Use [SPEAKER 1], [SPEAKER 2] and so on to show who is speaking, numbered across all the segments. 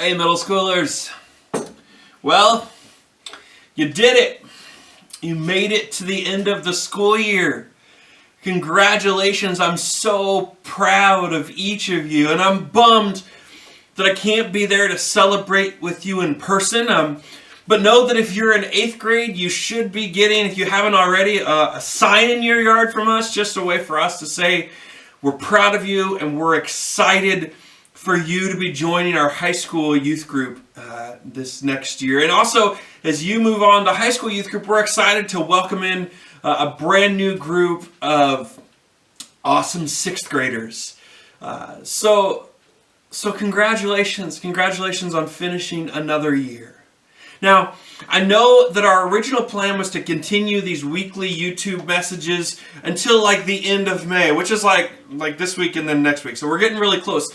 [SPEAKER 1] Hey, middle schoolers. Well, you did it. You made it to the end of the school year. Congratulations. I'm so proud of each of you, and I'm bummed that I can't be there to celebrate with you in person. But know that if you're in 8th grade, you should be getting, if you haven't already, a sign in your yard from us, just a way for us to say we're proud of you and we're excited for you to be joining our high school youth group this next year. And also, as you move on to high school youth group, we're excited to welcome in a brand new group of awesome 6th graders. So congratulations on finishing another year. Now, I know that our original plan was to continue these weekly YouTube messages until like the end of May, which is like this week and then next week. So we're getting really close.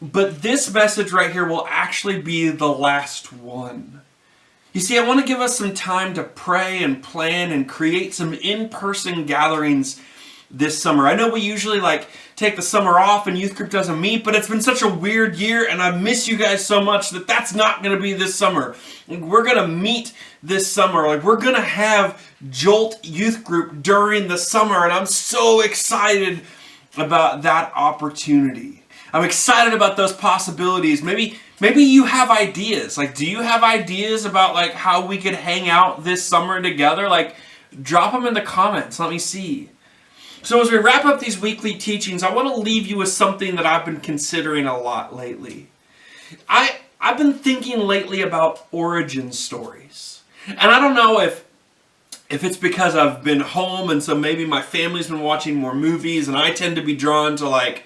[SPEAKER 1] But this message right here will actually be the last one. You see, I want to give us some time to pray and plan and create some in-person gatherings this summer. I know we usually take the summer off and youth group doesn't meet, but it's been such a weird year and I miss you guys so much that that's not going to be this summer. We're going to meet this summer. We're going to have JOLT youth group during the summer, and I'm so excited about that opportunity. I'm excited about those possibilities. Maybe you have ideas. Do you have ideas about how we could hang out this summer together? Drop them in the comments. Let me see. So as we wrap up these weekly teachings, I want to leave you with something that I've been considering a lot lately. I've been thinking lately about origin stories. And I don't know if it's because I've been home and so maybe my family's been watching more movies and I tend to be drawn to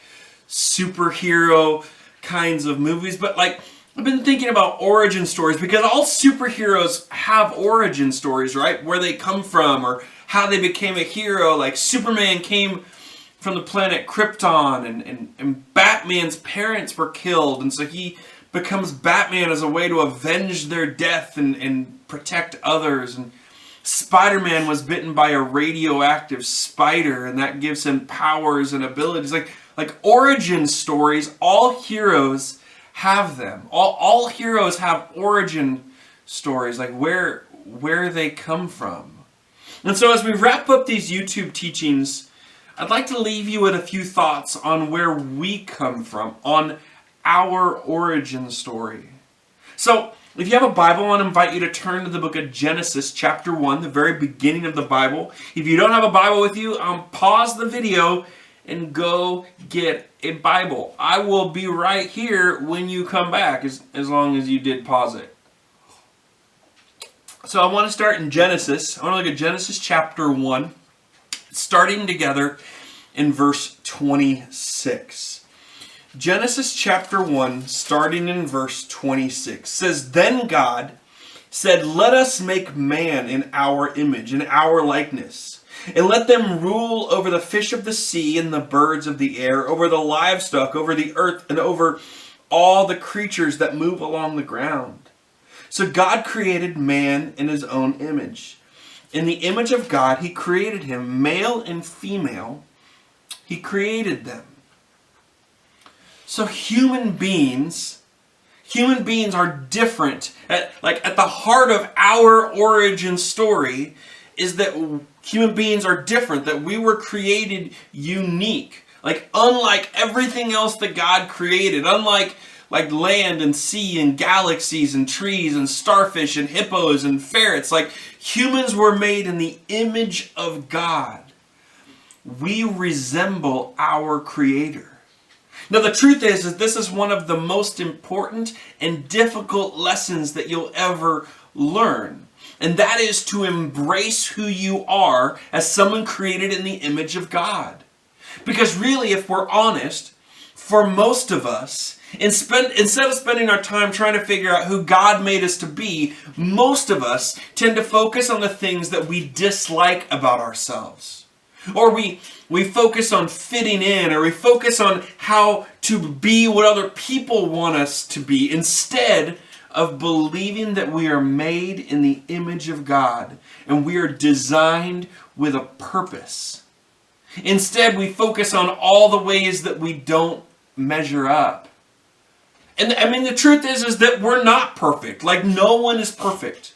[SPEAKER 1] superhero kinds of movies, but I've been thinking about origin stories because all superheroes have origin stories, right? Where they come from or how they became a hero. Superman came from the planet Krypton and Batman's parents were killed, and so he becomes Batman as a way to avenge their death and protect others. And Spider-Man was bitten by a radioactive spider, and that gives him powers and abilities. Origin stories, all heroes have them. All heroes have origin stories, where they come from. And so as we wrap up these YouTube teachings, I'd like to leave you with a few thoughts on where we come from, on our origin story. So if you have a Bible, I want to invite you to turn to the book of Genesis, chapter 1, the very beginning of the Bible. If you don't have a Bible with you, pause the video and go get a Bible. I will be right here when you come back, as long as you did pause it. So I want to start in Genesis. I want to look at Genesis chapter 1, starting together in verse 26. Genesis chapter 1, starting in verse 26, says, "Then God said, 'Let us make man in our image, in our likeness, and let them rule over the fish of the sea and the birds of the air, over the livestock, over the earth, and over all the creatures that move along the ground.' So God created man in his own image. In the image of God, he created him, male and female, he created them." So human beings are different. At the heart of our origin story is that human beings are different, that we were created unique. Unlike everything else that God created, unlike land and sea and galaxies and trees and starfish and hippos and ferrets, humans were made in the image of God. We resemble our Creator. Now the truth is that this is one of the most important and difficult lessons that you'll ever learn. And that is to embrace who you are as someone created in the image of God. Because really, if we're honest, for most of us, instead of spending our time trying to figure out who God made us to be, most of us tend to focus on the things that we dislike about ourselves. Or we focus on fitting in, or we focus on how to be what other people want us to be, instead of believing that we are made in the image of God and we are designed with a purpose. Instead, we focus on all the ways that we don't measure up. And I mean, the truth is that we're not perfect. Like, no one is perfect.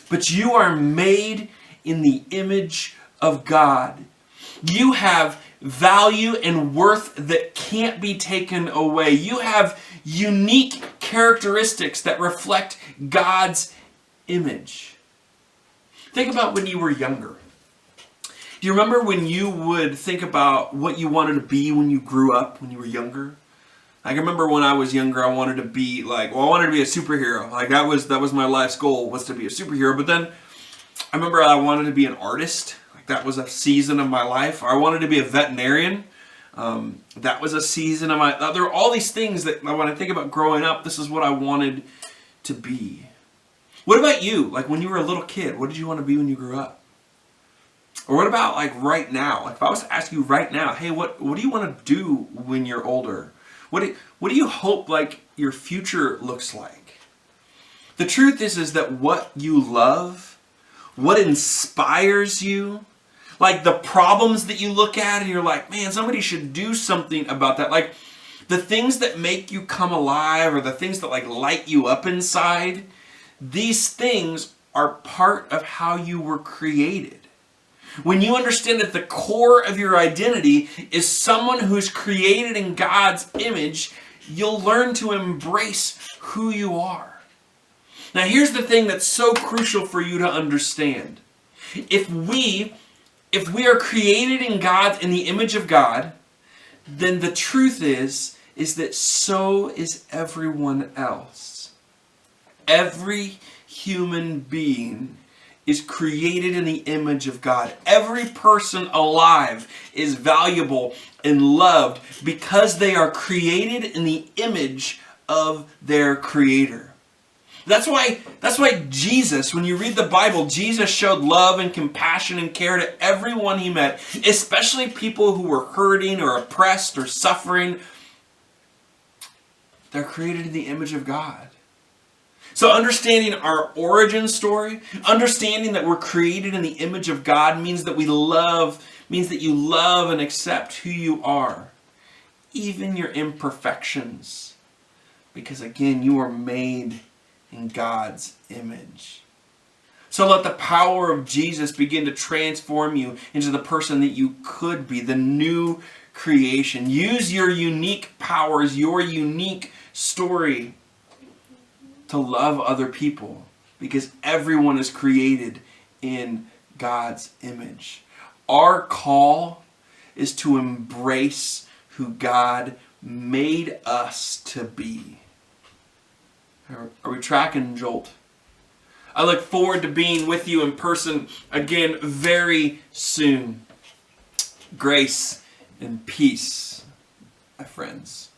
[SPEAKER 1] But you are made in the image of God. You have value and worth that can't be taken away. You have unique characteristics that reflect God's image. Think about when you were younger. Do you remember when you would think about what you wanted to be when you grew up, when you were younger? I remember when I was younger, I wanted to be I wanted to be a superhero. Like that was my life's goal, was to be a superhero. But then I remember I wanted to be an artist. Like that was a season of my life. I wanted to be a veterinarian. That was a season of my. There are all these things that when I think about growing up, this is what I wanted to be. What about you? Like when you were a little kid, what did you want to be when you grew up? Or what about like right now? Like if I was to ask you right now, hey, what do you want to do when you're older? What do you hope like your future looks like? The truth is that what you love, what inspires you, like the problems that you look at and you're like, man, somebody should do something about that. Like the things that make you come alive or the things that like light you up inside, these things are part of how you were created. When you understand that the core of your identity is someone who's created in God's image, you'll learn to embrace who you are. Now here's the thing that's so crucial for you to understand. If we are created in the image of God, then the truth is that so is everyone else. Every human being is created in the image of God. Every person alive is valuable and loved because they are created in the image of their Creator. That's why Jesus, when you read the Bible, Jesus showed love and compassion and care to everyone he met, especially people who were hurting or oppressed or suffering. They're created in the image of God. So understanding our origin story, understanding that we're created in the image of God means that you love and accept who you are, even your imperfections. Because again, you are made in God's image. So let the power of Jesus begin to transform you into the person that you could be, the new creation. Use your unique powers, your unique story to love other people, because everyone is created in God's image. Our call is to embrace who God made us to be. Are we tracking, Jolt? I look forward to being with you in person again very soon. Grace and peace, my friends.